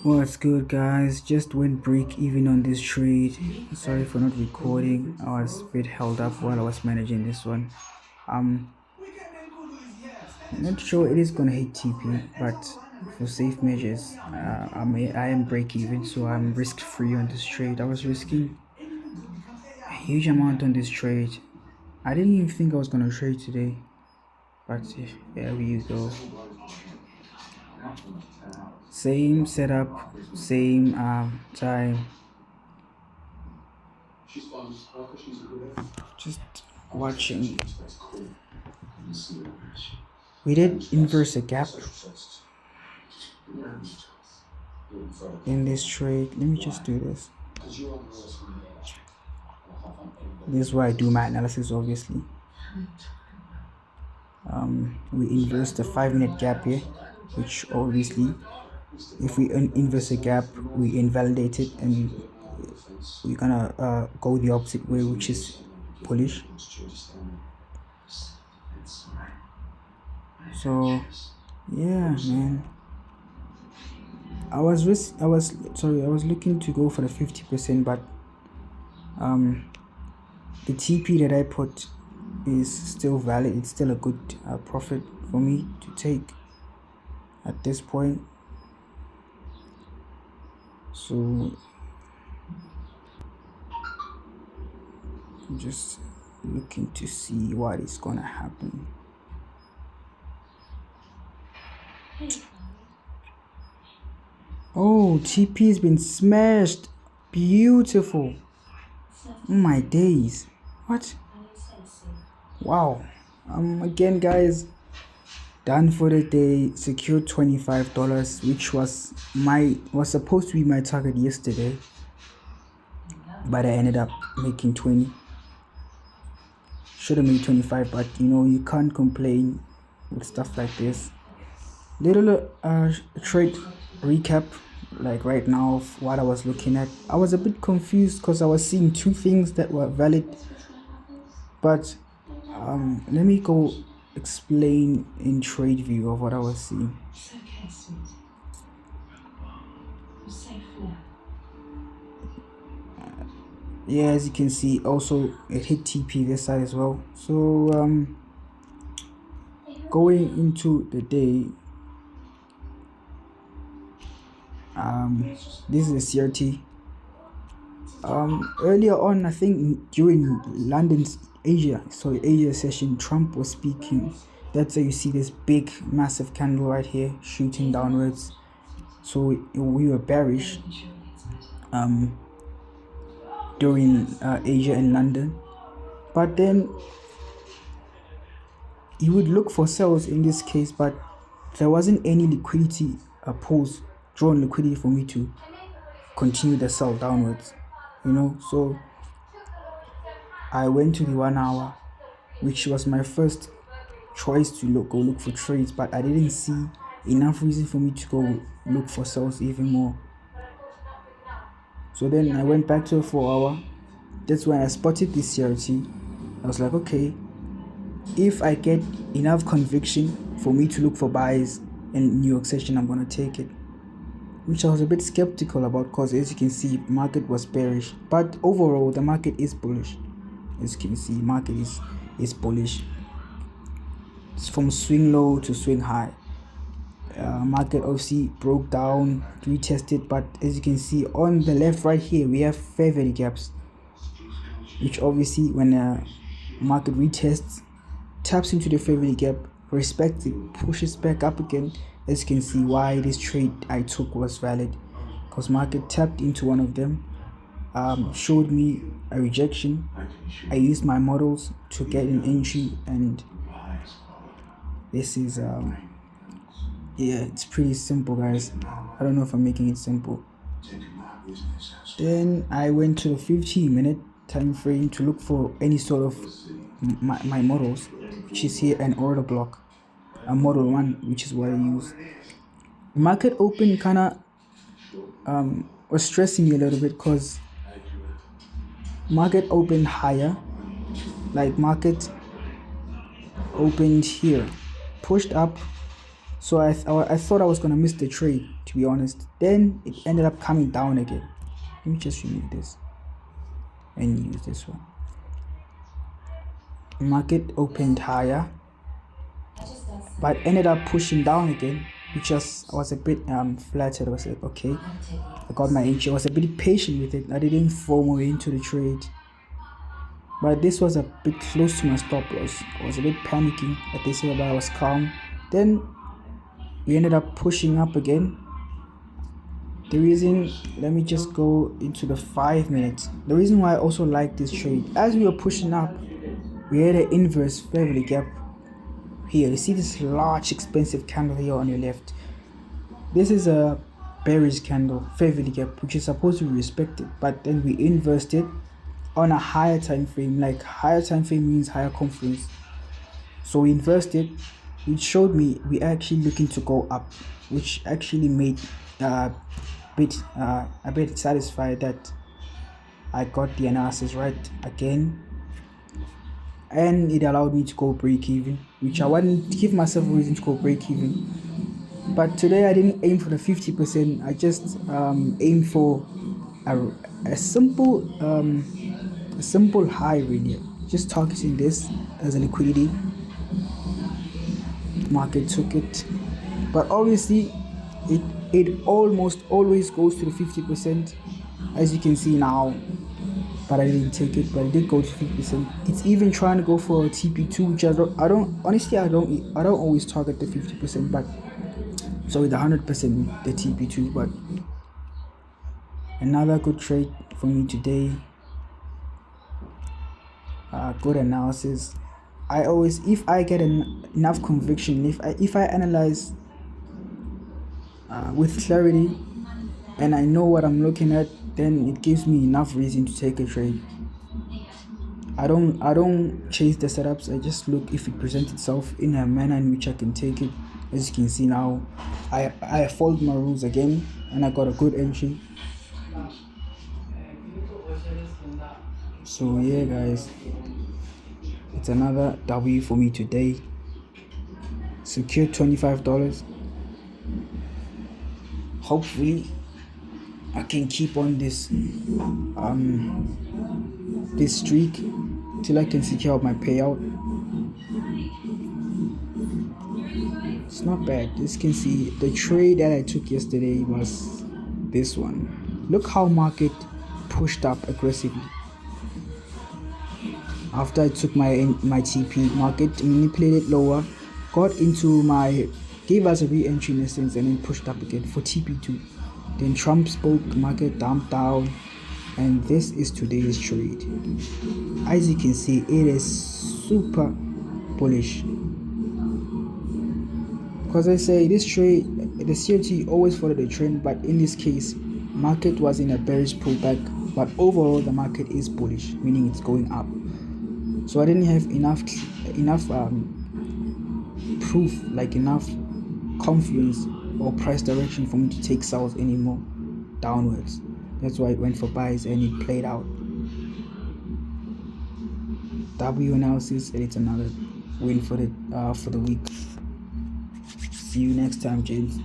What's good, guys? Just went break even on this trade. Sorry for not recording. I was a bit held up while I was managing this one. I'm not sure it is gonna hit TP, but for safe measures, I am break even, so I'm risk free on this trade. I was risking a huge amount on this trade. I didn't even think I was gonna trade today, but here you go. Same setup, same time. Just watching. We did inverse a gap in this trade. Let me just do this. This is where I do my analysis, obviously. We inverse the 5-minute gap here, which obviously, if we inverse a gap, we invalidate it, and we're gonna go the opposite way, which is bullish. So yeah, man. I was looking to go for the 50%, but the TP that I put is still valid. It's still a good profit for me to take at this point. So I'm just looking to see what is gonna happen. Oh, TP has been smashed. Beautiful. Oh my days. What? Wow. Again, guys, done for the day. Secured $25, which was supposed to be my target yesterday, but I ended up making 20. Should have made 25, but you can't complain with stuff like this. Little trade recap, like right now, of what I was looking at. I was a bit confused because I was seeing two things that were valid, but let me go explain in trade view of what I was seeing. Yeah, as you can see, also it hit TP this side as well. So going into the day, this is a CRT. Earlier on, I think during London's Asia session, Trump was speaking. That's why you see this big massive candle right here shooting downwards. So we were bearish during Asia and London, but then you would look for sells in this case, but there wasn't any liquidity drawn liquidity for me to continue the sell downwards, so I went to the 1 hour, which was my first choice to go look for trades, but I didn't see enough reason for me to go look for sells even more. So then I went back to the 4 hour. That's when I spotted this CRT. I was like, okay, if I get enough conviction for me to look for buys in New York session, I'm gonna take it, which I was a bit skeptical about, because as you can see, market was bearish, but overall the market is bullish. As you can see, market is bullish. It's from swing low to swing high. Market obviously broke down, retested, but as you can see on the left right here, we have fair value gaps, which obviously when market retests, taps into the fair value gap, respects it, pushes back up again. As you can see, why this trade I took was valid, because market tapped into one of them, showed me a rejection. I used my models to get an entry, and this is yeah, it's pretty simple, guys. I don't know if I'm making it simple. Then I went to the 15-minute time frame to look for any sort of my models, which is here an order block, a model 1, which is what I use. Market open kind of was stressing me a little bit, because market opened higher, like market opened here, pushed up, So I thought I was gonna miss the trade, to be honest. Then it ended up coming down again. Let me just remove this and use this one. Market opened higher, but ended up pushing down again, which was a bit flattered. I was like, okay, I got my entry. I was a bit patient with it. I didn't FOMO into the trade, but this was a bit close to my stop loss. I was a bit panicking at this way, but I was calm. Then we ended up pushing up again. The reason, let me just go into the 5 minutes. The reason why I also like this trade, as we were pushing up, we had an inverse fair value gap here. You see this large expensive candle here on your left. This is a bearish candle, fair value gap, which is supposed to be respected, but then we inversed it on a higher time frame. Like higher time frame means higher confluence. So we inversed it, which showed me we actually looking to go up, which actually made a bit satisfied that I got the analysis right again, and it allowed me to go break even, which I wanted to give myself a reason to go break even. But today I didn't aim for the 50%. I just aimed for a simple high, really, just targeting this as a liquidity. Market took it, but obviously it almost always goes to the 50%, as you can see now. But I didn't take it, but it did go to 50%. It's even trying to go for a TP2, which I don't always target the 50%, but so with the 100% the TP2. But another good trade for me today. Good analysis. I always, if I get enough conviction, if I analyze with clarity and I know what I'm looking at, then it gives me enough reason to take a trade. I don't chase the setups. I just look if it presents itself in a manner in which I can take it. As you can see now, I followed my rules again and I got a good entry. So yeah, guys, it's another W for me today. Secured $25. Hopefully I can keep on this streak till I can secure my payout. It's not bad. As you can see, the trade that I took yesterday was this one. Look how market pushed up aggressively. After I took my TP, market manipulated lower, got into gave us a re-entry in a sense, and then pushed up again for TP2. Then Trump spoke, market dumped down, and this is today's trade. As you can see, it is super bullish. Because I say this trade, the CRT always followed the trend, but in this case, market was in a bearish pullback, but overall the market is bullish, meaning it's going up. So I didn't have enough proof, like enough confluence or price direction for me to take sales anymore downwards. That's why it went for buys and it played out. W analysis, and it's another win for the week. See you next time, James.